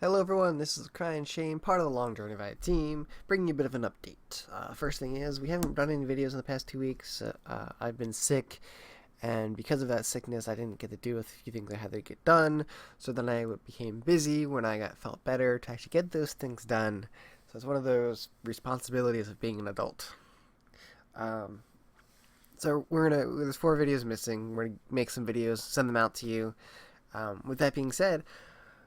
Hello everyone, this is ACryInShame, part of the Long Journey Via team, bringing you a bit of an update. First thing is, we haven't done any videos in the past 2 weeks. I've been sick, and because of that sickness, I didn't get to do a few things I had to get done, so then I became busy when felt better to actually get those things done. So it's one of those responsibilities of being an adult. Um, so there's 4 videos missing. We're gonna make some videos, send them out to you. With that being said,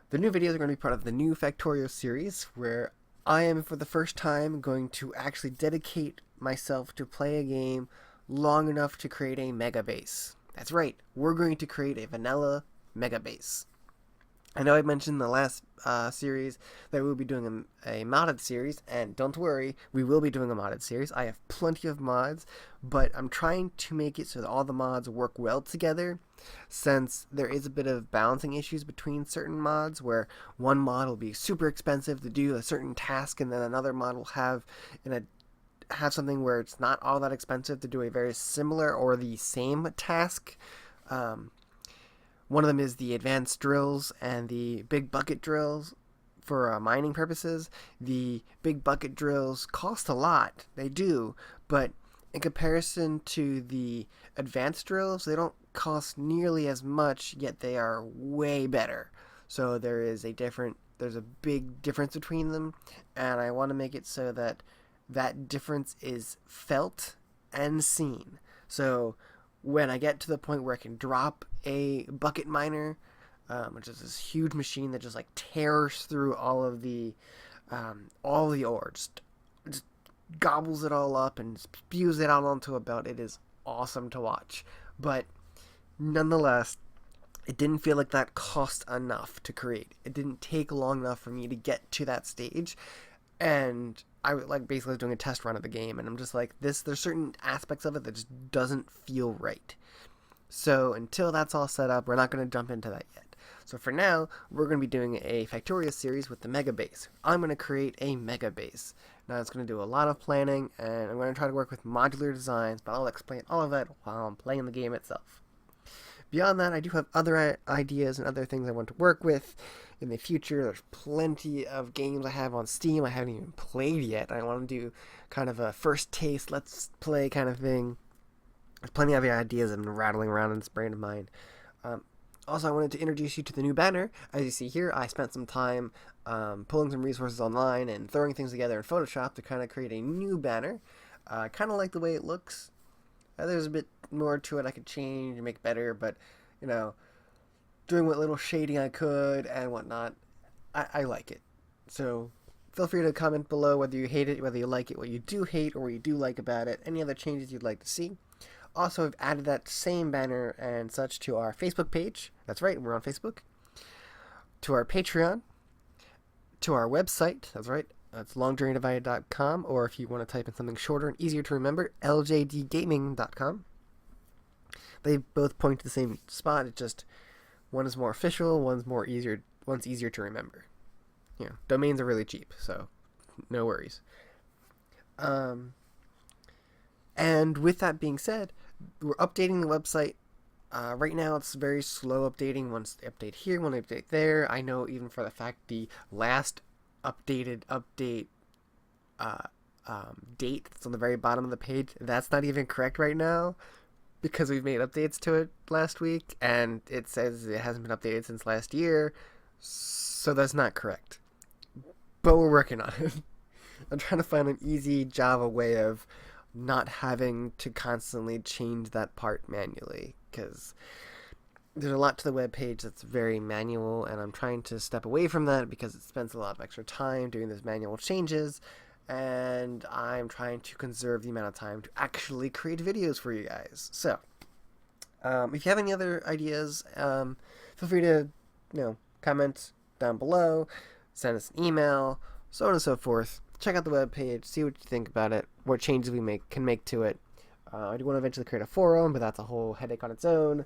the new videos are going to be part of the new Factorio series, where I am, for the first time, going to actually dedicate myself to play a game long enough to create a mega base. That's right, we're going to create a vanilla mega base. I know I mentioned in the last series that we'll be doing a modded series, and don't worry, we will be doing a modded series. I have plenty of mods, but I'm trying to make it so that all the mods work well together, since there is a bit of balancing issues between certain mods, where one mod will be super expensive to do a certain task, and then another mod will have something where it's not all that expensive to do a very similar or the same task. One of them is the advanced drills and the big bucket drills for mining purposes. The big bucket drills cost a lot. They do, but in comparison to the advanced drills, they don't cost nearly as much, yet they are way better. So there's a big difference between them, and I want to make it so that that difference is felt and seen. So when I get to the point where I can drop a bucket miner, which is this huge machine that just like tears through all the ore, just gobbles it all up and spews it out onto a belt. It is awesome to watch, but nonetheless, it didn't feel like that cost enough to create. It didn't take long enough for me to get to that stage, and I like basically doing a test run of the game, and I'm just like, there's certain aspects of it that just doesn't feel right. So until that's all set up, we're not going to jump into that yet. So for now, we're going to be doing a Factorio series with the mega base. I'm going to create a mega base. Now it's going to do a lot of planning, and I'm going to try to work with modular designs, but I'll explain all of that while I'm playing the game itself. Beyond that, I do have other ideas and other things I want to work with in the future. There's plenty of games I have on Steam I haven't even played yet. I want to do kind of a first taste, let's play kind of thing. There's plenty of ideas I've been rattling around in this brain of mine. Also, I wanted to introduce you to the new banner. As you see here, I spent some time pulling some resources online and throwing things together in Photoshop to kind of create a new banner. I kind of like the way it looks. There's a bit more to it I could change and make better, but, doing what little shading I could and whatnot, I like it. So feel free to comment below whether you hate it, whether you like it, what you do hate, or what you do like about it, any other changes you'd like to see. Also, I've added that same banner and such to our Facebook page. That's right, we're on Facebook. To our Patreon. To our website. That's right, that's longjourneydivided.com, or if you want to type in something shorter and easier to remember, ljdgaming.com. They both point to the same spot. It's just one is more official, one's easier to remember. Domains are really cheap, so no worries. And with that being said, we're updating the website. Right now, it's very slow updating. Once they update here, one update there. I know even for the fact the last update date that's on the very bottom of the page, that's not even correct right now, because we've made updates to it last week, and it says it hasn't been updated since last year, so that's not correct. But we're working on it. I'm trying to find an easy Java way of not having to constantly change that part manually, because there's a lot to the web page that's very manual, and I'm trying to step away from that because it spends a lot of extra time doing those manual changes, and I'm trying to conserve the amount of time to actually create videos for you guys. So if you have any other ideas, feel free to comment down below, send us an email, so on and so forth. Check out the webpage, see what you think about it, what changes we can make to it. I do want to eventually create a forum, but that's a whole headache on its own.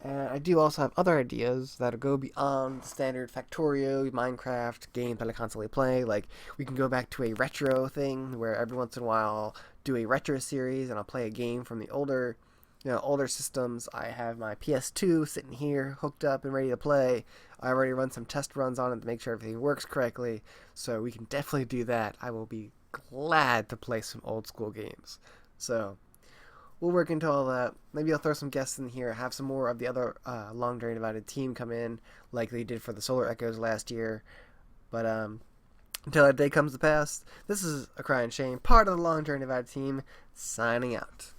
And I do also have other ideas that go beyond the standard Factorio, Minecraft games that I constantly play. Like, we can go back to a retro thing where every once in a while I'll do a retro series and I'll play a game from the older systems. I have my PS2 sitting here hooked up and ready to play. I already run some test runs on it to make sure everything works correctly, so we can definitely do that. I will be glad to play some old school games. So we'll work into all that. Maybe I'll throw some guests in here, have some more of the other Long Drain Divided team come in, like they did for the Solar Echoes last year. But until that day comes to pass, this is ACryInShame, part of the Long Drain Divided team, signing out.